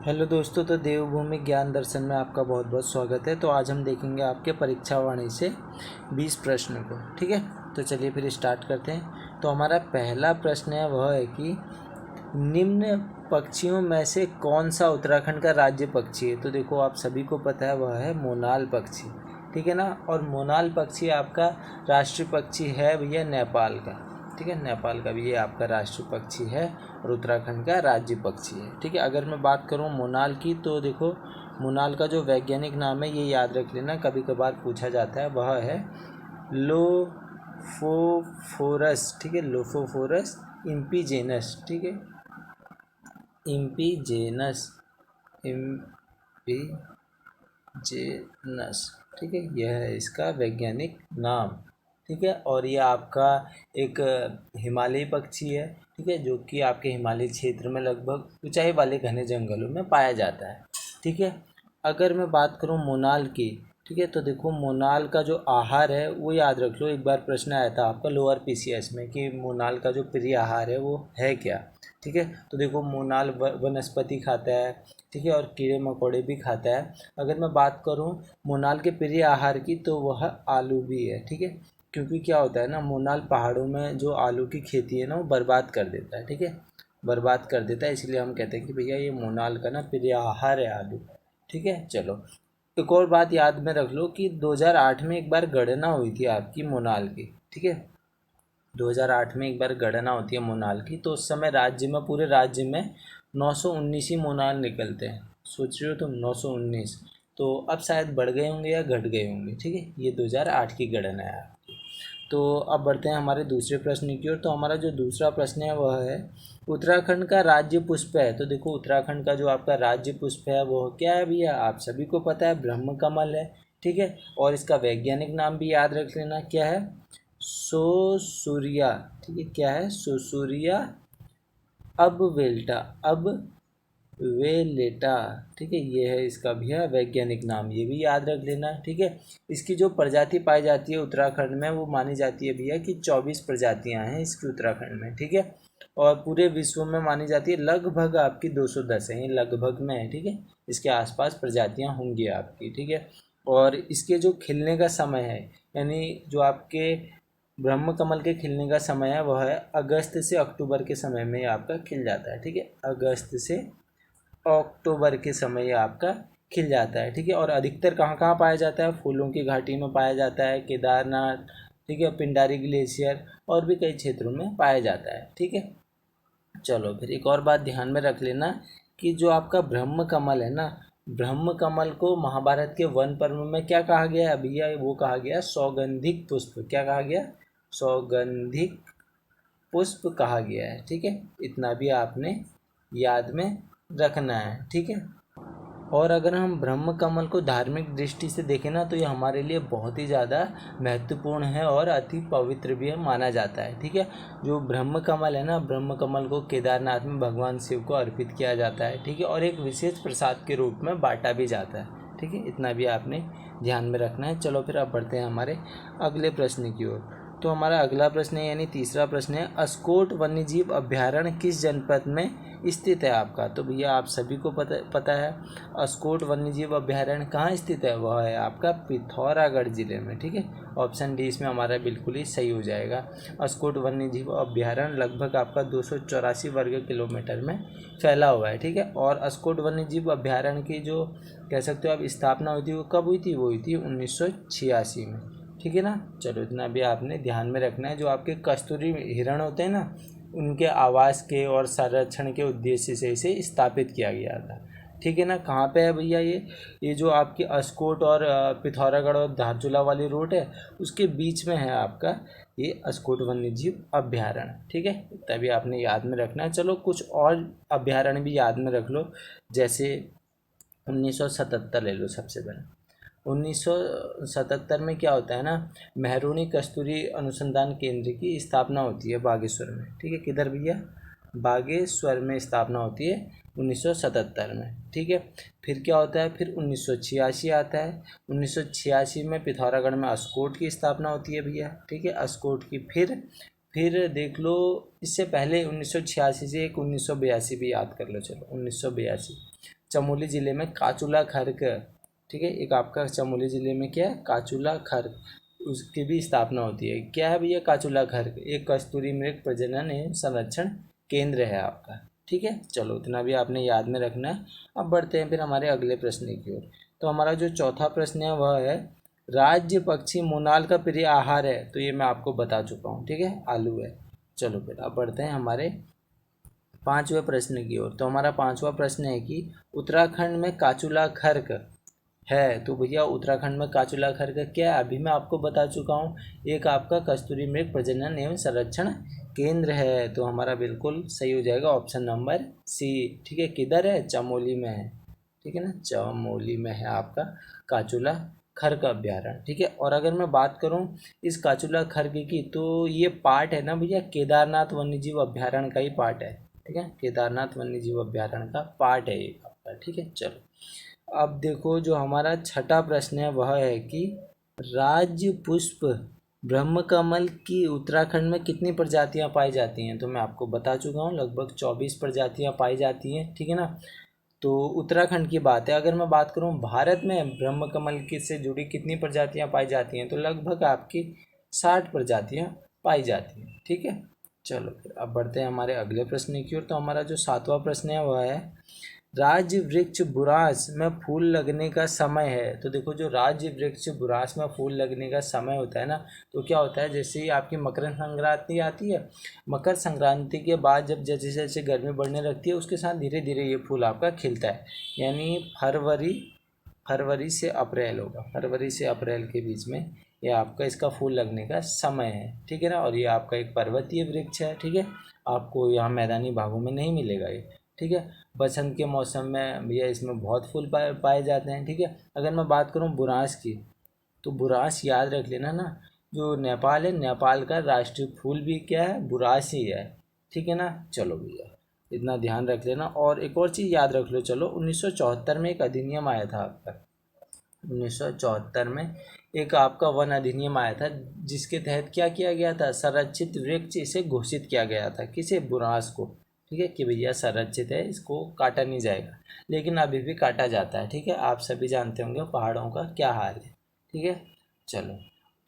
Hello दोस्तों, तो देवभूमि ज्ञान दर्शन में आपका बहुत बहुत स्वागत है। तो आज हम देखेंगे आपके परीक्षा वाणी से 20 प्रश्न को। ठीक है, तो चलिए फिर स्टार्ट करते हैं। तो हमारा पहला प्रश्न है वह है कि निम्न पक्षियों में से कौन सा उत्तराखंड का राज्य पक्षी है। तो देखो, आप सभी को पता है वह है मोनाल पक्षी। ठीक है ना। और मोनाल पक्षी आपका राष्ट्रीय पक्षी है भैया नेपाल का। ठीक है, नेपाल का भी ये आपका राष्ट्रीय पक्षी है और उत्तराखंड का राज्य पक्षी है। ठीक है, अगर मैं बात करूँ मोनाल की, तो देखो मोनाल का जो वैज्ञानिक नाम है ये याद रख लेना, कभी कभार पूछा जाता है। वह है लोफोफोरस। ठीक है, लोफोफोरस इम्पीजेनस। ठीक है, इम्पीजेनस, इम्पीजेनस। ठीक है, यह है इसका वैज्ञानिक नाम। ठीक है, और ये आपका एक हिमालयी पक्षी है। ठीक है, जो कि आपके हिमालय क्षेत्र में लगभग ऊंचाई वाले घने जंगलों में पाया जाता है। ठीक है, अगर मैं बात करूं मोनाल की, ठीक है, तो देखो मोनाल का जो आहार है वो याद रख लो। एक बार प्रश्न आया था आपका लोअर पीसीएस में कि मोनाल का जो प्रिय आहार है वो है क्या। ठीक है, तो देखो मोनाल वनस्पति खाता है। ठीक है, और कीड़े मकोड़े भी खाता है। अगर मैं बात करूं मोनाल के प्रिय आहार की, तो वह आलू भी है। ठीक है, क्योंकि क्या होता है ना, मोनाल पहाड़ों में जो आलू की खेती है ना वो बर्बाद कर देता है। ठीक है, बर्बाद कर देता है, इसलिए हम कहते हैं कि भैया ये मोनाल का ना प्रिय आहार है आलू। ठीक है, चलो एक और बात याद में रख लो कि 2008 में एक बार गणना हुई थी आपकी मोनाल की। ठीक है, 2008 में एक बार गणना होती है मोनाल की, तो उस समय राज्य में, पूरे राज्य में 919 ही मोनाल निकलते हैं। सोच रहे हो तुम, 919। तो अब शायद बढ़ गए होंगे या घट गए होंगे। ठीक है, ये 2008 की गणना है आपकी। तो अब बढ़ते हैं हमारे दूसरे प्रश्न की ओर। तो हमारा जो दूसरा प्रश्न है वह है उत्तराखंड का राज्य पुष्प है। तो देखो उत्तराखंड का जो आपका राज्य पुष्प है वो क्या है भैया, आप सभी को पता है, ब्रह्म कमल है। ठीक है, और इसका वैज्ञानिक नाम भी याद रख लेना, क्या है, सोसूरिया। ठीक है, क्या है, सोसूरिया अब वेल्टा, अब वेलेटा। ठीक है, ये है इसका भैया वैज्ञानिक नाम, ये भी याद रख लेना। ठीक है, इसकी जो प्रजाति पाई जाती है उत्तराखंड में वो मानी जाती है भैया कि 24 प्रजातियां हैं इसकी उत्तराखंड में। ठीक है, और पूरे विश्व में मानी जाती है लगभग आपकी 210 है, ये लगभग में है। ठीक है, इसके आसपास प्रजातियां होंगी आपकी। ठीक है, और इसके जो खिलने का समय है, यानी जो आपके ब्रह्म कमल के खिलने का समय है वह है अगस्त से अक्टूबर के समय में आपका खिल जाता है। ठीक है, अगस्त से अक्टूबर के समय ये आपका खिल जाता है। ठीक है, और अधिकतर कहाँ कहाँ पाया जाता है, फूलों की घाटी में पाया जाता है, केदारनाथ, ठीक है, पिंडारी ग्लेशियर और भी कई क्षेत्रों में पाया जाता है। ठीक है, चलो फिर एक और बात ध्यान में रख लेना कि जो आपका ब्रह्म कमल है ना, ब्रह्म कमल को महाभारत के वन पर्व में क्या कहा गया है भैया, वो कहा गया सौगंधिक पुष्प। क्या कहा गया, सौगंधिक पुष्प कहा गया है। ठीक है, इतना भी आपने याद में रखना है। ठीक है, और अगर हम ब्रह्म कमल को धार्मिक दृष्टि से देखें ना, तो ये हमारे लिए बहुत ही ज़्यादा महत्वपूर्ण है और अति पवित्र भी माना जाता है। ठीक है, जो ब्रह्म कमल है ना, ब्रह्म कमल को केदारनाथ में भगवान शिव को अर्पित किया जाता है। ठीक है, और एक विशेष प्रसाद के रूप में बांटा भी जाता है। ठीक है, इतना भी आपने ध्यान में रखना है। चलो फिर अब बढ़ते हैं हमारे अगले प्रश्न की ओर। तो हमारा अगला प्रश्न है, यानी तीसरा प्रश्न है, अस्कोट वन्यजीव अभ्यारण्य किस जनपद में स्थित है आपका। तो भैया आप सभी को पता है अस्कोट वन्यजीव अभ्यारण्य कहाँ स्थित है, वह है आपका पिथौरागढ़ जिले में। ठीक है, ऑप्शन डी इसमें हमारा बिल्कुल ही सही हो जाएगा। अस्कोट वन्यजीव अभ्यारण्य लगभग आपका 284 वर्ग किलोमीटर में फैला हुआ है। ठीक है, और अस्कोट वन्यजीव अभ्यारण्य की जो कह सकते हो आप स्थापना हुई थी वो कब हुई थी, वो हुई थी 1986 में। ठीक है ना, चलो इतना भी आपने ध्यान में रखना है। जो आपके कस्तूरी हिरण होते हैं ना, उनके आवास के और संरक्षण के उद्देश्य से इसे स्थापित किया गया था। ठीक है ना, कहाँ पे है भैया ये जो आपकी अस्कोट और पिथौरागढ़ और धारचूला वाली रोड है उसके बीच में है आपका ये अस्कोट वन्यजीव अभ्यारण्य। ठीक है, तभी आपने याद में रखना है। चलो कुछ और अभ्यारण्य भी याद में रख लो, जैसे 1977 ले लो सबसे पहले। 1977 में क्या होता है ना, मेहरूणी कस्तूरी अनुसंधान केंद्र की स्थापना होती है बागेश्वर में। ठीक है, किधर भैया, बागेश्वर में स्थापना होती है 1977 में। ठीक है, फिर क्या होता है, फिर 1986 आता है। 1986 में पिथौरागढ़ में अस्कोट की स्थापना होती है भैया। ठीक है, अस्कोट की फिर फिर देख लो, इससे पहले 1986 से एक 1982 भी याद कर लो। चलो 1982 चमोली ज़िले में काचूला खर्क, ठीक है, एक आपका चमोली ज़िले में क्या है, काचूला खर्क, उसकी भी स्थापना होती है। क्या है भैया काचूला खर्क? एक कस्तूरी मृग प्रजनन एवं संरक्षण केंद्र है आपका। ठीक है, चलो इतना भी आपने याद में रखना है। अब बढ़ते हैं फिर हमारे अगले प्रश्न की ओर। तो हमारा जो चौथा प्रश्न है वह है, राज्य पक्षी मोनाल का प्रिय आहार है। तो ये मैं आपको बता चुका हूँ, ठीक है, आलू है। चलो फिर अब बढ़ते हैं हमारे पांचवें प्रश्न की ओर। तो हमारा पांचवा प्रश्न है कि उत्तराखंड में काचूला खर्क है। तो भैया उत्तराखंड में काचूला खर्क क्या है, अभी मैं आपको बता चुका हूँ, एक आपका कस्तूरी मृग प्रजनन एवं संरक्षण केंद्र है। तो हमारा बिल्कुल सही हो जाएगा ऑप्शन नंबर सी। ठीक है, किधर है, चमोली में है। ठीक है ना, चमोली में है आपका काचूला खर्क अभ्यारण्य। ठीक है, और अगर मैं बात करूं इस काचूला खर्क की, तो ये पार्ट है ना भैया केदारनाथ वन्यजीव अभ्यारण्य का ही पार्ट है। ठीक है, केदारनाथ वन्यजीव अभ्यारण्य का पार्ट है ये आपका। ठीक है, चलो अब देखो जो हमारा छठा प्रश्न है वह है कि राज्य पुष्प ब्रह्मकमल की उत्तराखंड में कितनी प्रजातियां पाई जाती हैं। तो मैं आपको बता चुका हूँ, लगभग 24 प्रजातियां पाई जाती हैं। ठीक है ना, तो उत्तराखंड की बात है। अगर मैं बात करूं भारत में ब्रह्मकमल की से जुड़ी कितनी प्रजातियां पाई जाती हैं, तो लगभग आपकी 60 प्रजातियां पाई जाती हैं। ठीक है, चलो फिर अब बढ़ते हैं हमारे अगले प्रश्न की ओर। तो हमारा जो सातवां प्रश्न है वह है, राज्य वृक्ष बुरांस में फूल लगने का समय है। तो देखो जो राज्य वृक्ष बुरांस में फूल लगने का समय होता है ना, तो क्या होता है, जैसे ही आपकी मकर संक्रांति आती है, मकर संक्रांति के बाद जब जैसे जैसे गर्मी बढ़ने लगती है, उसके साथ धीरे धीरे ये फूल आपका खिलता है। यानी फरवरी से अप्रैल होगा, फरवरी से अप्रैल के बीच में ये आपका इसका फूल लगने का समय है। ठीक है ना, और ये आपका एक पर्वतीय वृक्ष है। ठीक है, आपको यहाँ मैदानी भागों में नहीं मिलेगा ये। ठीक है, बसंत के मौसम में भैया इसमें बहुत फूल पाए जाते हैं। ठीक है, अगर मैं बात करूँ बुरांस की, तो बुरांस याद रख लेना ना, जो नेपाल है, नेपाल का राष्ट्रीय फूल भी क्या है, बुरांस ही है। ठीक है ना, चलो भैया इतना ध्यान रख लेना। और एक और चीज़ याद रख लो, चलो 1974 में एक अधिनियम आया था आपका, 1974 में एक आपका वन अधिनियम आया था, जिसके तहत क्या किया गया था, संरक्षित वृक्ष इसे घोषित किया गया था, किसे, बुरांस को। ठीक है, कि भैया संरक्षित है, इसको काटा नहीं जाएगा, लेकिन अभी भी काटा जाता है। ठीक है, आप सभी जानते होंगे पहाड़ों का क्या हाल है। ठीक है, चलो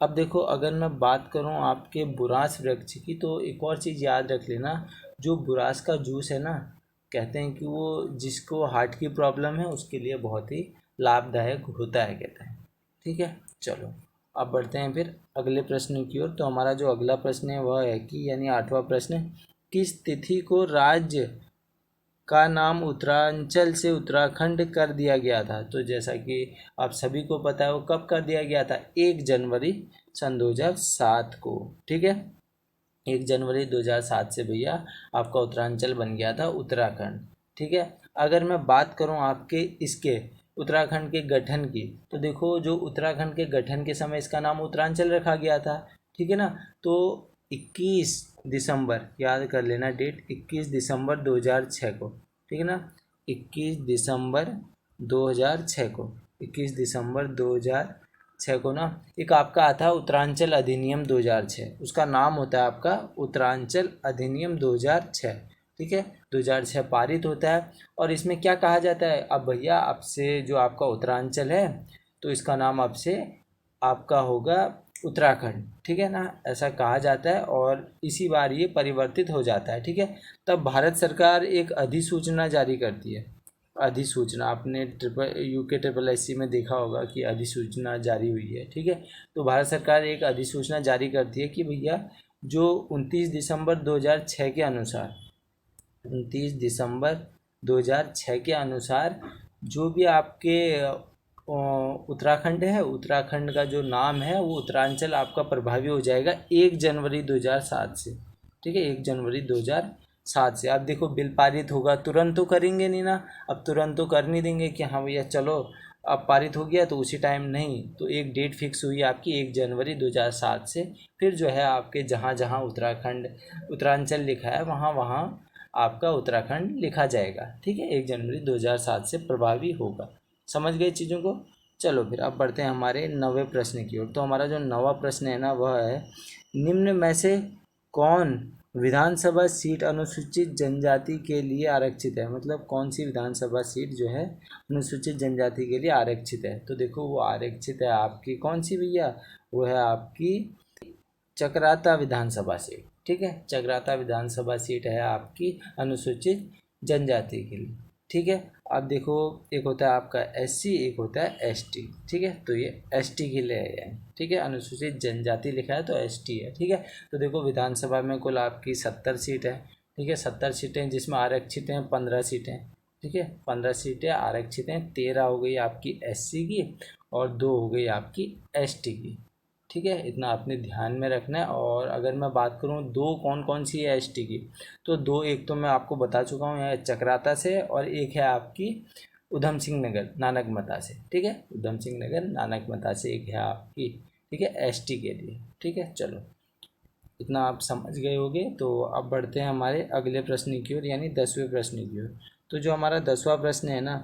अब देखो अगर मैं बात करूं आपके बुरांस वृक्ष की, तो एक और चीज़ याद रख लेना, जो बुरांस का जूस है ना, कहते हैं कि वो जिसको हार्ट की प्रॉब्लम है उसके लिए बहुत ही लाभदायक होता है, कहते हैं। ठीक है, चलो अब बढ़ते हैं फिर अगले प्रश्न की ओर। तो हमारा जो अगला प्रश्न है वह है कि यानी आठवां प्रश्न, किस तिथि को राज्य का नाम उत्तरांचल से उत्तराखंड कर दिया गया था। तो जैसा कि आप सभी को पता है वो कब कर दिया गया था, 1 जनवरी सन 2007 को। ठीक है, 1 जनवरी 2007 से भैया आपका उत्तरांचल बन गया था उत्तराखंड। ठीक है, अगर मैं बात करूं आपके इसके उत्तराखंड के गठन की, तो देखो जो उत्तराखंड के गठन के समय इसका नाम उत्तरांचल रखा गया था। ठीक है ना, तो 21 दिसंबर, याद कर लेना डेट, 21 दिसंबर 2006 को। ठीक है ना, 21 दिसंबर 2006 को, 21 दिसंबर 2006 को ना एक आपका आता है उत्तरांचल अधिनियम 2006, उसका नाम होता है आपका उत्तरांचल अधिनियम 2006। ठीक है, 2006 पारित होता है, और इसमें क्या कहा जाता है, अब भैया आपसे जो आपका उत्तरांचल है, तो इसका नाम आपसे आपका होगा उत्तराखंड। ठीक है ना, ऐसा कहा जाता है, और इसी बार ये परिवर्तित हो जाता है। ठीक है, तब भारत सरकार एक अधिसूचना जारी करती है। अधिसूचना आपने UK SSC में देखा होगा कि अधिसूचना जारी हुई है। ठीक है, तो भारत सरकार एक अधिसूचना जारी करती है कि भैया जो 29 दिसंबर 2006 के अनुसार, 29 दिसंबर 2006 के अनुसार जो भी आपके उत्तराखंड है, उत्तराखंड का जो नाम है वो उत्तरांचल आपका प्रभावी हो जाएगा 1 जनवरी 2007 से। ठीक है, 1 जनवरी 2007 से। अब देखो बिल पारित होगा, तुरंत तो करेंगे नहीं ना, अब तुरंत तो कर नहीं देंगे कि हाँ भैया चलो अब पारित हो गया तो उसी टाइम, नहीं, तो एक डेट फिक्स हुई आपकी 1 जनवरी 2007 से। फिर जो है आपके जहाँ जहाँ उत्तराखंड उत्तरांचल लिखा है वहाँ वहाँ आपका उत्तराखंड लिखा जाएगा। ठीक है, 1 जनवरी 2007 से प्रभावी होगा। समझ गए चीज़ों को। चलो फिर अब बढ़ते हैं हमारे 9वें प्रश्न की ओर। तो हमारा जो 9वां प्रश्न है ना वह है, निम्न में से कौन विधानसभा सीट अनुसूचित जनजाति के लिए आरक्षित है, मतलब कौन सी विधानसभा सीट जो है अनुसूचित जनजाति के लिए आरक्षित है। तो देखो वो आरक्षित है आपकी कौन सी भैया, वो है आपकी चकराता विधानसभा सीट। ठीक है, चकराता विधानसभा सीट है आपकी अनुसूचित जनजाति के लिए। ठीक है, अब देखो एक होता है आपका एससी, एक होता है एसटी। ठीक है, तो ये एसटी के लिए है। ठीक है, अनुसूचित जनजाति लिखा है तो एसटी है। ठीक है, तो देखो विधानसभा में कुल आपकी 70 सीट है। ठीक है, 70 सीटें जिसमें आरक्षित हैं 15 सीटें। ठीक है, 15 सीटें आरक्षित हैं, 13 हो गई आपकी एससी की और 2 हो गई आपकी एसटी की। ठीक है, इतना आपने ध्यान में रखना है। और अगर मैं बात करूँ दो कौन कौन सी है एसटी की, तो दो, एक तो मैं आपको बता चुका हूँ यहाँ चकराता से, और एक है आपकी उधम सिंह नगर नानक मता से। ठीक है, उधम सिंह नगर नानक मता से एक है आपकी। ठीक है, एसटी के लिए। ठीक है, चलो इतना आप समझ गए होंगे। तो अब बढ़ते हैं हमारे अगले प्रश्न की ओर, यानी 10वें प्रश्न की ओर। तो जो हमारा 10वां प्रश्न है ना,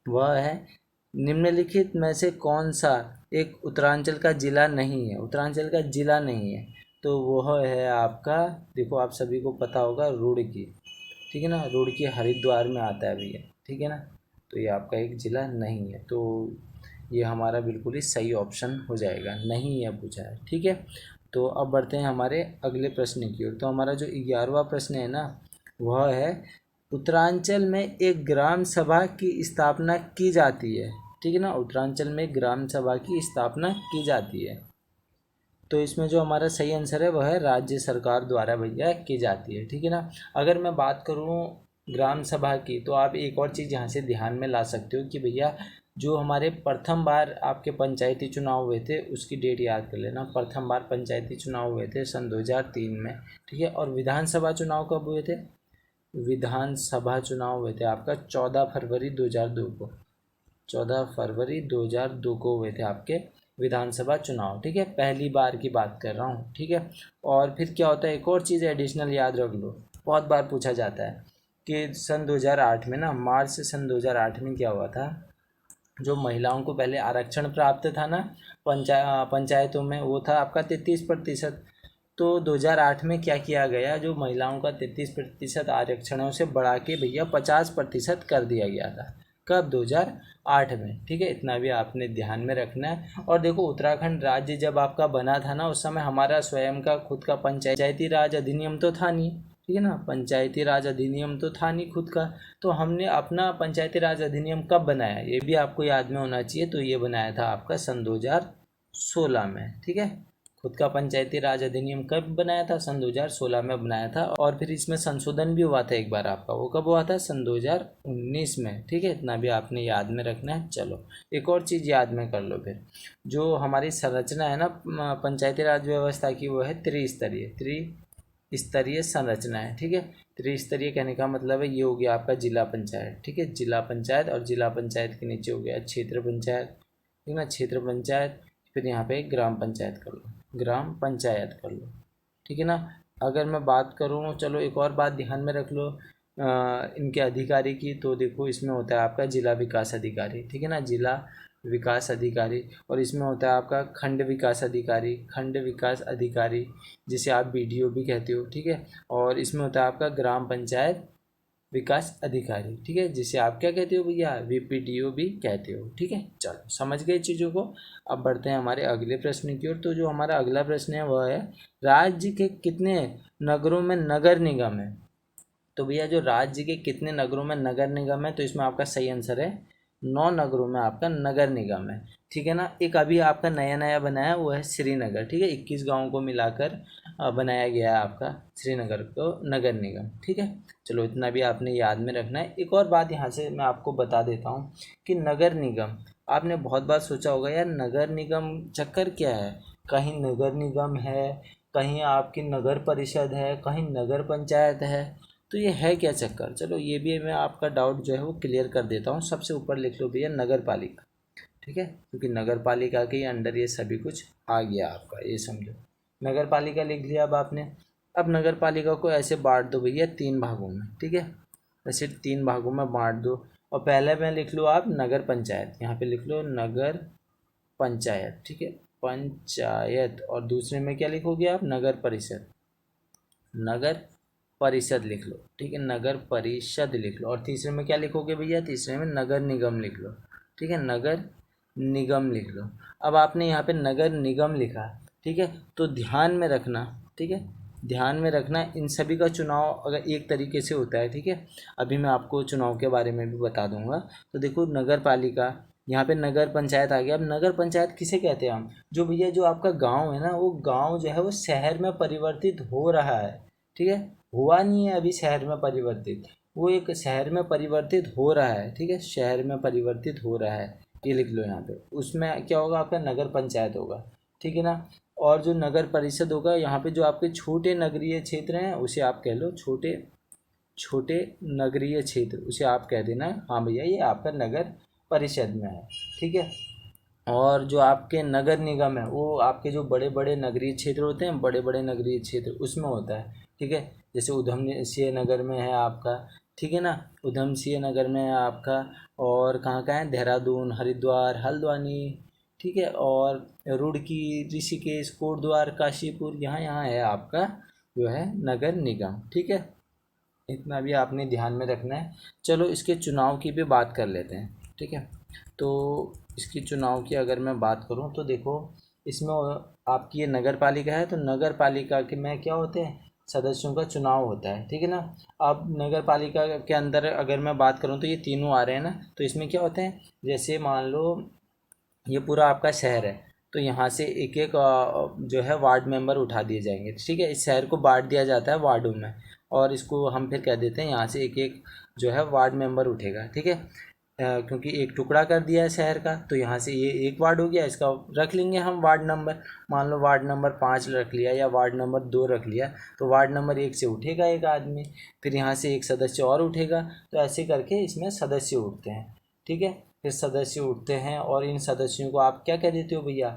वह है निम्नलिखित में से कौन सा एक उत्तरांचल का जिला नहीं है, उत्तरांचल का जिला नहीं है। तो वह है आपका, देखो आप सभी को पता होगा, रुड़की। ठीक है ना, रुड़की हरिद्वार में आता है भैया। ठीक है ना, तो ये आपका एक ज़िला नहीं है। तो ये हमारा बिल्कुल ही सही ऑप्शन हो जाएगा, नहीं है पूछा है। ठीक है, तो अब बढ़ते हैं हमारे अगले प्रश्न की ओर। तो हमारा जो 11वां प्रश्न है ना, वह है उत्तरांचल में एक ग्राम सभा की स्थापना की जाती है। ठीक है ना, उत्तरांचल में ग्राम सभा की स्थापना की जाती है। तो इसमें जो हमारा सही आंसर है वह है राज्य सरकार द्वारा भैया की जाती है। ठीक है ना, अगर मैं बात करूँ ग्राम सभा की, तो आप एक और चीज़ यहाँ से ध्यान में ला सकते हो कि भैया जो हमारे प्रथम बार आपके पंचायती चुनाव हुए थे उसकी डेट याद कर लेना। प्रथम बार पंचायती चुनाव हुए थे सन 2003 में। ठीक है, और विधानसभा चुनाव कब हुए थे, विधानसभा चुनाव हुए थे आपका 14 फरवरी 2002 को। 14 फरवरी 2002 को हुए थे आपके विधानसभा चुनाव। ठीक है, पहली बार की बात कर रहा हूँ। ठीक है, और फिर क्या होता है, एक और चीज़ एडिशनल याद रख लो, बहुत बार पूछा जाता है कि सन 2008 में ना, मार्च से सन 2008 में क्या हुआ था, जो महिलाओं को पहले आरक्षण प्राप्त था ना पंचायतों में, वो था आपका 33%। तो 2008 में क्या किया गया, जो महिलाओं का 33% आरक्षणों से बढ़ा के भैया 50% कर दिया गया था। कब, 2008 में। ठीक है, इतना भी आपने ध्यान में रखना है। और देखो उत्तराखंड राज्य जब आपका बना था ना, उस समय हमारा स्वयं का खुद का पंचायती राज अधिनियम तो था नहीं। ठीक है ना, पंचायती राज अधिनियम तो था नहीं खुद का। तो हमने अपना पंचायती राज अधिनियम कब बनाया, ये भी आपको याद में होना चाहिए। तो ये बनाया था आपका सन 2016 में। ठीक है, खुद का पंचायती राज अधिनियम कब बनाया था, सन 2016 में बनाया था। और फिर इसमें संशोधन भी हुआ था एक बार आपका, वो कब हुआ था, सन 2019 में। ठीक है, इतना भी आपने याद में रखना है। चलो एक और चीज़ याद में कर लो फिर, जो हमारी संरचना है ना पंचायती राज व्यवस्था की, वो है त्रिस्तरीय संरचना है। ठीक है, त्रिस्तरीय कहने का मतलब है ये हो गया आपका जिला पंचायत। ठीक है, जिला पंचायत, और जिला पंचायत के नीचे हो गया क्षेत्र पंचायत। ठीक है ना, क्षेत्र पंचायत, फिर यहाँ पे ग्राम पंचायत कर लो, ग्राम पंचायत कर लो। ठीक है ना, अगर मैं बात करूँ, चलो एक और बात ध्यान में रख लो इनके अधिकारी की। तो देखो इसमें होता है आपका जिला विकास अधिकारी। ठीक है ना, जिला विकास अधिकारी, और इसमें होता है आपका खंड विकास अधिकारी, खंड विकास अधिकारी जिसे आप बीडीओ भी कहते हो। ठीक है, और इसमें होता है आपका ग्राम पंचायत विकास अधिकारी। ठीक है, जिसे आप क्या कहते हो भैया, वीपीडीओ भी कहते हो। ठीक है, चलो समझ गए चीज़ों को। अब बढ़ते हैं हमारे अगले प्रश्न की ओर। तो जो हमारा अगला प्रश्न है वह है राज्य के कितने नगरों में नगर निगम है। तो भैया जो राज्य के कितने नगरों में नगर निगम है, तो इसमें आपका सही आंसर है 9 नगरों में आपका नगर निगम है। ठीक है ना, एक अभी आपका नया नया बनाया है वो है श्रीनगर। ठीक है, 21 गाँव को मिलाकर बनाया गया है आपका श्रीनगर को नगर निगम। ठीक है, चलो इतना भी आपने याद में रखना है। एक और बात यहाँ से मैं आपको बता देता हूँ कि नगर निगम, आपने बहुत बार सोचा होगा यार नगर निगम चक्कर क्या है, कहीं नगर निगम है, कहीं आपकी नगर परिषद है, कहीं नगर पंचायत है, तो ये है क्या चक्कर। चलो ये भी मैं आपका डाउट जो है वो क्लियर कर देता हूँ। सबसे ऊपर लिख लो भैया नगर पालिका। ठीक है, क्योंकि नगर पालिका के अंडर ये सभी कुछ आ गया आपका, ये समझो नगर पालिका लिख लिया अब आपने। अब नगर पालिका को ऐसे बांट दो भैया 3 भागों में। ठीक है, ऐसे 3 भागों में बांट दो। और पहले में लिख लो आप नगर पंचायत, यहाँ पे लिख लो नगर पंचायत। ठीक है, पंचायत, और दूसरे में क्या लिखोगे आप, नगर परिषद। नगर परिषद लिख लो, ठीक है, नगर परिषद लिख लो। और तीसरे में क्या लिखोगे भैया, तीसरे में नगर निगम लिख लो, ठीक है, नगर निगम लिख लो। अब आपने यहाँ पे नगर निगम लिखा, ठीक है, तो ध्यान में रखना, ठीक है, ध्यान में रखना इन सभी का चुनाव अगर एक तरीके से होता है, ठीक है। अभी मैं आपको चुनाव के बारे में भी बता दूंगा। तो देखो नगर पालिका, यहाँ पे नगर पंचायत आ गया। अब नगर पंचायत किसे कहते हैं हम, जो भैया जो आपका गांव है ना, वो गांव जो है वो शहर में परिवर्तित हो रहा है, ठीक है, हुआ नहीं है अभी शहर में परिवर्तित, वो एक शहर में परिवर्तित हो रहा है, ठीक है, शहर में परिवर्तित हो रहा है, ये लिख लो यहाँ पे। उसमें क्या होगा, आपका नगर पंचायत होगा, ठीक है ना। और जो नगर परिषद होगा, यहाँ पे जो आपके छोटे नगरीय क्षेत्र हैं उसे आप कह लो छोटे छोटे नगरीय क्षेत्र, उसे आप कह देना हाँ भैया ये आपका नगर परिषद में है, ठीक है। और जो आपके नगर निगम है वो आपके जो बड़े बड़े नगरीय क्षेत्र होते हैं, बड़े बड़े नगरीय क्षेत्र उसमें होता है, ठीक है। जैसे उधम सिंह नगर में है आपका, ठीक है ना, उधम सिंह नगर में है आपका। और कहाँ कहाँ है, देहरादून, हरिद्वार, हल्द्वानी, ठीक है, और रुड़की, ऋषिकेश, कोटद्वार, काशीपुर, यहाँ यहाँ है आपका जो है नगर निगम, ठीक है। इतना भी आपने ध्यान में रखना है। चलो इसके चुनाव की भी बात कर लेते हैं, ठीक है। तो इसकी चुनाव की अगर मैं बात करूं तो देखो, इसमें आपकी ये नगर पालिका है, तो नगर पालिका के में क्या होते हैं, सदस्यों का चुनाव होता है, ठीक है ना। अब नगर पालिका के अंदर अगर मैं बात करूं तो ये तीनों आ रहे हैं ना, तो इसमें क्या होते हैं, जैसे मान लो ये पूरा आपका शहर है, तो यहाँ से एक एक जो है वार्ड मेंबर उठा दिए जाएंगे, ठीक है। इस शहर को बांट दिया जाता है वार्डों में, और इसको हम फिर कह देते हैं यहाँ से एक एक जो है वार्ड मेंबर उठेगा, ठीक है। क्योंकि एक टुकड़ा कर दिया है शहर का, तो यहाँ से ये एक वार्ड हो गया, इसका रख लेंगे हम वार्ड नंबर। मान लो वार्ड नंबर 5 रख लिया या वार्ड नंबर 2 रख लिया, तो वार्ड नंबर 1 से उठेगा एक आदमी, फिर यहाँ से एक सदस्य और उठेगा, तो ऐसे करके इसमें सदस्य उठते हैं, ठीक है। फिर सदस्य उठते हैं और इन सदस्यों को आप क्या कह देते हो भैया,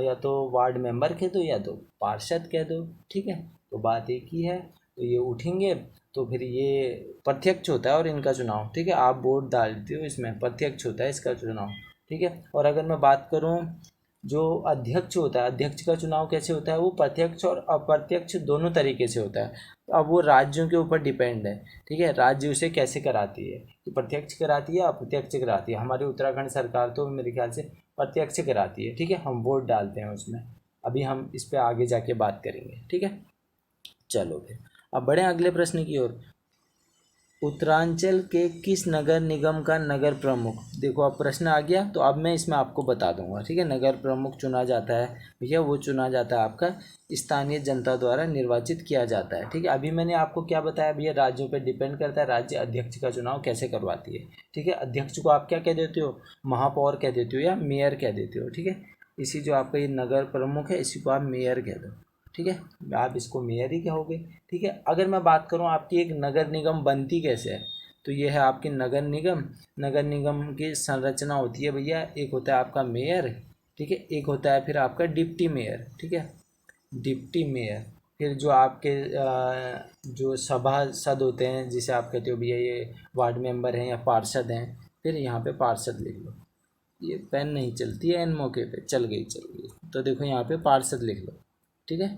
या तो वार्ड मेंबर कह दो या तो पार्षद कह दो, ठीक है। तो बात एक ही है। तो ये उठेंगे, तो फिर ये प्रत्यक्ष होता है और इनका चुनाव, ठीक है, आप वोट डालते हो इसमें, प्रत्यक्ष होता है इसका चुनाव, ठीक है। और अगर मैं बात करूं जो अध्यक्ष होता है, अध्यक्ष का चुनाव कैसे होता है, वो प्रत्यक्ष और अप्रत्यक्ष दोनों तरीके से होता है। अब वो राज्यों के ऊपर डिपेंड है, ठीक है, राज्य उसे कैसे कराती है, कि प्रत्यक्ष कराती है या अप्रत्यक्ष कराती है। हमारी उत्तराखंड सरकार तो मेरे ख्याल से प्रत्यक्ष कराती है, ठीक है, हम वोट डालते हैं उसमें। अभी हम इस पर आगे जाके बात करेंगे, ठीक है। चलो फिर अब बढ़े अगले प्रश्न की ओर। उत्तरांचल के किस नगर निगम का नगर प्रमुख, देखो अब प्रश्न आ गया, तो अब मैं इसमें आपको बता दूंगा, ठीक है। नगर प्रमुख चुना जाता है भैया, वो चुना जाता है आपका स्थानीय जनता द्वारा निर्वाचित किया जाता है, ठीक है। अभी मैंने आपको क्या बताया भैया, राज्यों पे डिपेंड करता है, राज्य अध्यक्ष का चुनाव कैसे करवाती है, ठीक है। अध्यक्ष को आप क्या कह देते हो, महापौर कह देते हो या मेयर कह देते हो, ठीक है। इसी जो आपका ये नगर प्रमुख है इसी को आप मेयर कह दो, ठीक है, आप इसको मेयर ही कहोगे, ठीक है। अगर मैं बात करूं आपकी एक नगर निगम बनती कैसे है, तो ये है आपकी नगर निगम। नगर निगम की संरचना होती है भैया, एक होता है आपका मेयर, ठीक है, एक होता है फिर आपका डिप्टी मेयर, ठीक है, डिप्टी मेयर। फिर जो आपके जो सभासद होते हैं जिसे आप कहते हो भैया ये वार्ड मेंबर हैं या पार्षद हैं, फिर यहाँ पे पार्षद लिख लो, ये पेन नहीं चलती है इन मौके पे, चल गई चल गई, तो देखो यहाँ पे पार्षद लिख लो, ठीक है,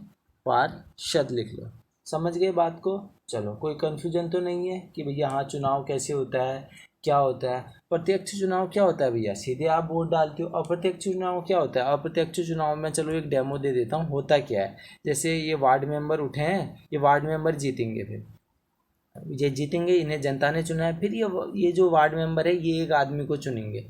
पार्षद लिख लो। समझ गए बात को। चलो कोई कन्फ्यूजन तो नहीं है कि भैया हाँ चुनाव कैसे होता है, क्या होता है। प्रत्यक्ष चुनाव क्या होता है भैया, सीधे आप वोट डालते हो। अप्रत्यक्ष चुनाव क्या होता है, अप्रत्यक्ष चुनाव में चलो एक डेमो दे देता हूँ, होता क्या है। जैसे ये वार्ड मेंबर उठे हैं, ये वार्ड मेंबर जीतेंगे, फिर ये जीतेंगे, इन्हें जनता ने चुना है, फिर ये जो वार्ड मेंबर है ये एक आदमी को चुनेंगे,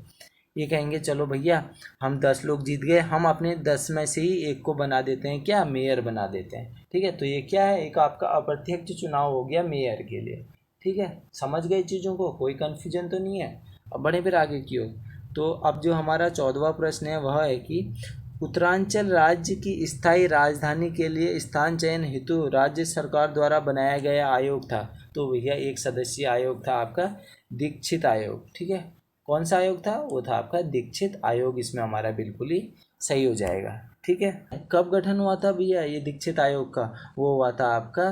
ये कहेंगे चलो भैया हम 10 लोग जीत गए, हम अपने 10 में से ही एक को बना देते हैं, क्या मेयर बना देते हैं, ठीक है। तो ये क्या है, एक आपका अप्रत्यक्ष चुनाव हो गया मेयर के लिए, ठीक है। समझ गए चीज़ों को, कोई कन्फ्यूजन तो नहीं है। अब बढ़े फिर आगे की ओर। तो अब जो हमारा 14वां प्रश्न है वह है कि उत्तरांचल राज्य की स्थायी राजधानी के लिए स्थान चयन हेतु राज्य सरकार द्वारा बनाया गया आयोग था, तो भैया एक सदस्यीय आयोग था आपका दीक्षित आयोग, ठीक है। कौन सा आयोग था, वो था आपका दीक्षित आयोग, इसमें हमारा बिल्कुल ही सही हो जाएगा, ठीक है। कब गठन हुआ था भैया ये दीक्षित आयोग का, वो हुआ था आपका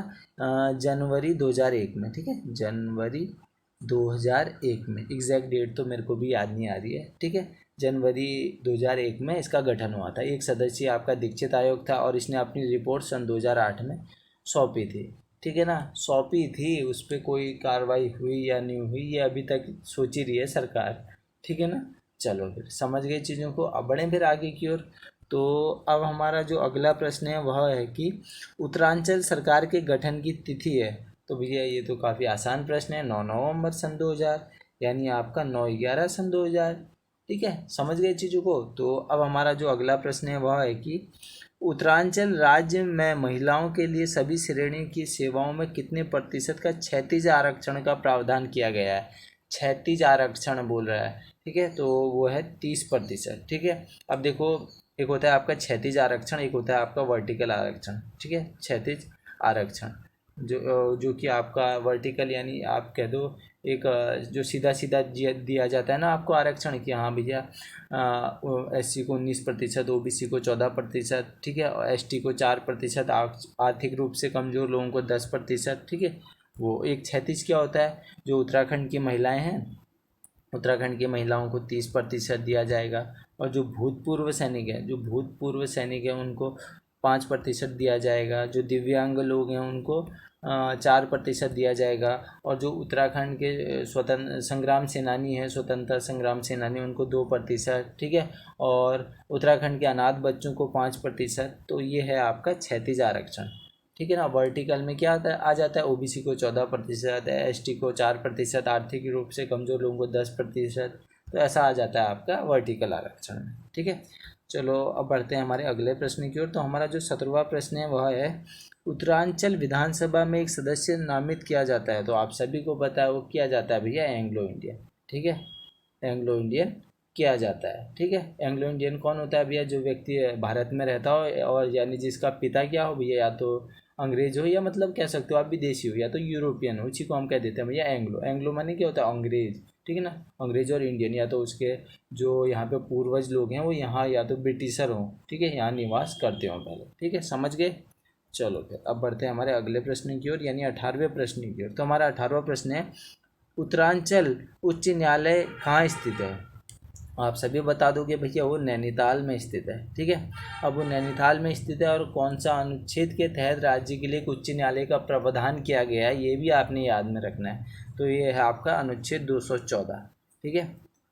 जनवरी 2001 में, ठीक है, जनवरी 2001 में। एग्जैक्ट डेट तो मेरे को भी याद नहीं आ रही है, ठीक है। जनवरी 2001 में इसका गठन हुआ था। एक सदस्यीय आपका दीक्षित आयोग था और इसने अपनी रिपोर्ट सन 2008 में सौंपी थी, ठीक है ना, सौंपी थी, उस पर कोई कार्रवाई हुई या नहीं हुई ये अभी तक सोच ही रही है सरकार, ठीक है ना। चलो फिर समझ गए चीज़ों को, अब बढ़ें फिर आगे की ओर। तो अब हमारा जो अगला प्रश्न है वह है कि उत्तरांचल सरकार के गठन की तिथि है। तो भैया ये तो काफ़ी आसान प्रश्न है, 9 नवंबर सन 2000, यानी आपका 9/11 सन 2000। ठीक है, समझ गए चीज़ों को। तो अब हमारा जो अगला प्रश्न है वह है कि उत्तरांचल राज्य में महिलाओं के लिए सभी श्रेणी की सेवाओं में कितने प्रतिशत का क्षैतिज आरक्षण का प्रावधान किया गया है। क्षैतिज आरक्षण बोल रहा है, ठीक है, तो वो है 30%। ठीक है, अब देखो, एक होता है आपका क्षैतिज आरक्षण, एक होता है आपका वर्टिकल आरक्षण। ठीक है, क्षैतिज आरक्षण जो कि आपका वर्टिकल यानी आप कह दो एक जो सीधा सीधा दिया जाता है ना आपको आरक्षण कि हाँ भैया SC को 19%, OBC को 14%, ठीक है, और ST को 4%, आर्थिक रूप से कमज़ोर लोगों को 10%। ठीक है, वो एक क्षैतिज क्या होता है, जो उत्तराखंड की महिलाएं हैं, उत्तराखंड की महिलाओं को 30% दिया जाएगा, और जो भूतपूर्व सैनिक हैं, जो भूतपूर्व सैनिक हैं उनको 5% दिया जाएगा, जो दिव्यांग लोग हैं उनको 4% दिया जाएगा, और जो उत्तराखंड के स्वतंत्र संग्राम सेनानी हैं, स्वतंत्रता संग्राम सेनानी, उनको 2%। ठीक है, और उत्तराखंड के अनाथ बच्चों को 5%। तो ये है आपका क्षैतिज आरक्षण। ठीक है ना, वर्टिकल में क्या आता है आ जाता है, OBC को 14% है, ST को 4%, आर्थिक रूप से कमज़ोर लोगों को 10%। तो ऐसा आ जाता है आपका वर्टिकल आरक्षण में। ठीक है, चलो अब बढ़ते हैं हमारे अगले प्रश्न की ओर। तो हमारा जो 17वां प्रश्न है वह है उत्तरांचल विधानसभा में एक सदस्य नामित किया जाता है। तो आप सभी को पता है वो किया जाता है भैया एंग्लो इंडियन। ठीक है, एंग्लो इंडियन किया जाता है। ठीक है, एंग्लो इंडियन कौन होता है भैया, जो व्यक्ति भारत में रहता हो और यानी जिसका पिता क्या हो भैया, या तो अंग्रेज हो या मतलब कह सकते हो आप विदेशी हो, या तो यूरोपियन हो, उसी को हम कह देते हैं भैया एंग्लो। एंग्लो माने क्या होता है, अंग्रेज। ठीक है ना, अंग्रेज और इंडियन, या तो उसके जो यहाँ पे पूर्वज लोग हैं वो यहाँ या तो ब्रिटिशर हों, ठीक है, यहाँ निवास करते हों पहले। ठीक है, समझ गए। चलो फिर अब बढ़ते हैं हमारे अगले प्रश्न की ओर, यानी 18वें प्रश्न की ओर। तो हमारा 18वां प्रश्न है उत्तरांचल उच्च न्यायालय कहाँ स्थित है। आप सभी बता दोगे भैया वो नैनीताल में स्थित है। ठीक है, अब वो नैनीताल में स्थित है, और कौन सा अनुच्छेद के तहत राज्य के लिए एक उच्च न्यायालय का प्रावधान किया गया है ये भी आपने याद में रखना है। तो ये है आपका अनुच्छेद 214। ठीक है,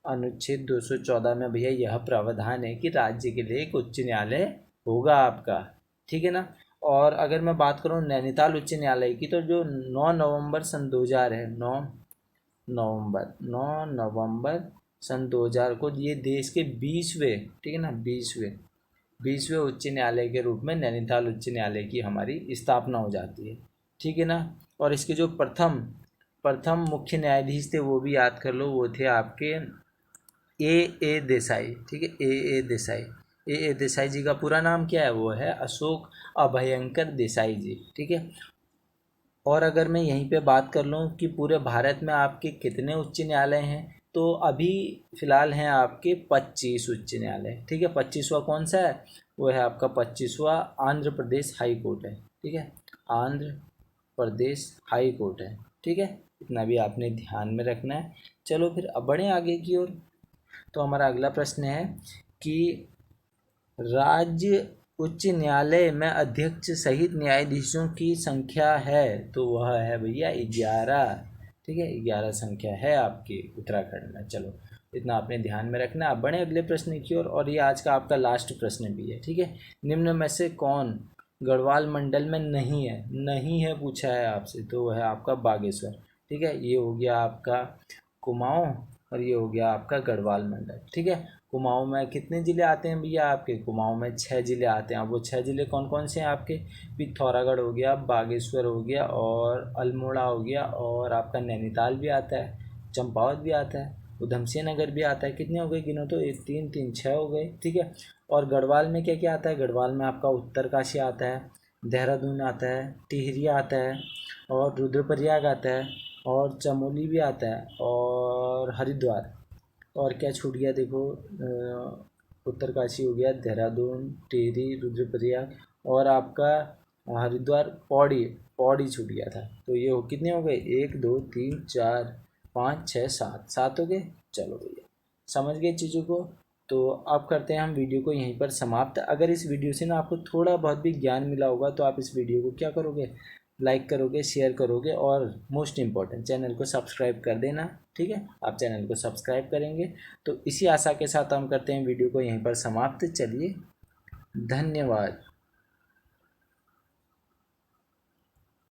अनुच्छेद 214 में भैया यह प्रावधान है कि राज्य के लिए एक उच्च न्यायालय होगा आपका। ठीक है ना, और अगर मैं बात करूँ नैनीताल उच्च न्यायालय की, तो जो 9 नवंबर सन 2000 है, 9 नवंबर सन 2000 को ये देश के 20वें, ठीक है ना, 20वें उच्च न्यायालय के रूप में नैनीताल उच्च न्यायालय की हमारी स्थापना हो जाती है। ठीक है ना, और इसके जो प्रथम प्रथम मुख्य न्यायाधीश थे वो भी याद कर लो, वो थे आपके ए देसाई। ठीक है, ए देसाई। ए देसाई जी का पूरा नाम क्या है, वो है अशोक अभयंकर देसाई जी। ठीक है, और अगर मैं यहीं पे बात कर लूँ कि पूरे भारत में आपके कितने उच्च न्यायालय हैं, तो अभी फ़िलहाल हैं आपके 25 उच्च न्यायालय। ठीक है, 25वां कौन सा है, वो है आपका 25वां आंध्र प्रदेश हाई कोर्ट है। ठीक है, आंध्र प्रदेश हाई कोर्ट है। ठीक है, इतना भी आपने ध्यान में रखना है। चलो फिर अब बढ़ें आगे की ओर। तो हमारा अगला प्रश्न है कि राज्य उच्च न्यायालय में अध्यक्ष सहित न्यायाधीशों की संख्या है, तो वह है भैया 11। ठीक है, 11 संख्या है आपकी उत्तराखंड में। चलो इतना आपने ध्यान में रखना। आप बढ़े अगले प्रश्न की ओर, और ये आज का आपका लास्ट प्रश्न भी है। ठीक है, निम्न में से कौन गढ़वाल मंडल में नहीं है पूछा है आपसे, तो वह है आपका बागेश्वर। ठीक है, ये हो गया आपका कुमाऊँ, और ये हो गया आपका गढ़वाल मंडल। ठीक है, कुमाऊँ में कितने ज़िले आते हैं भैया आपके, कुमाऊँ में 6 ज़िले आते हैं। अब वो 6 ज़िले कौन कौन से हैं आपके, पिथौरागढ़ हो गया, बागेश्वर हो गया, और अल्मोड़ा हो गया, और आपका नैनीताल भी आता है, चंपावत भी आता है, उधमसिंह नगर भी आता है। कितने हो गए गिनो तो, 1 3 3 6 हो गए। ठीक है, और गढ़वाल में क्या क्या आता है, गढ़वाल में आपका उत्तरकाशी आता है, देहरादून आता है, टिहरी आता है, और रुद्रप्रयाग आता है, और चमोली भी आता है, और हरिद्वार। और क्या छूट गया देखो, उत्तरकाशी हो गया, देहरादून, टिहरी, रुद्रप्रयाग, और आपका हरिद्वार, पौड़ी पौड़ी छूट गया था। तो ये हो कितने हो गए, 1 2 3 4 5 6 7 हो गए। चलो भैया समझ गए चीज़ों को। तो अब करते हैं हम वीडियो को यहीं पर समाप्त। अगर इस वीडियो से ना आपको थोड़ा बहुत भी ज्ञान मिला होगा तो आप इस वीडियो को क्या करोगे, लाइक करोगे, शेयर करोगे और मोस्ट इम्पॉर्टेंट चैनल को सब्सक्राइब कर देना। ठीक है, आप चैनल को सब्सक्राइब करेंगे तो इसी आशा के साथ हम करते हैं वीडियो को यहीं पर समाप्त। चलिए, धन्यवाद।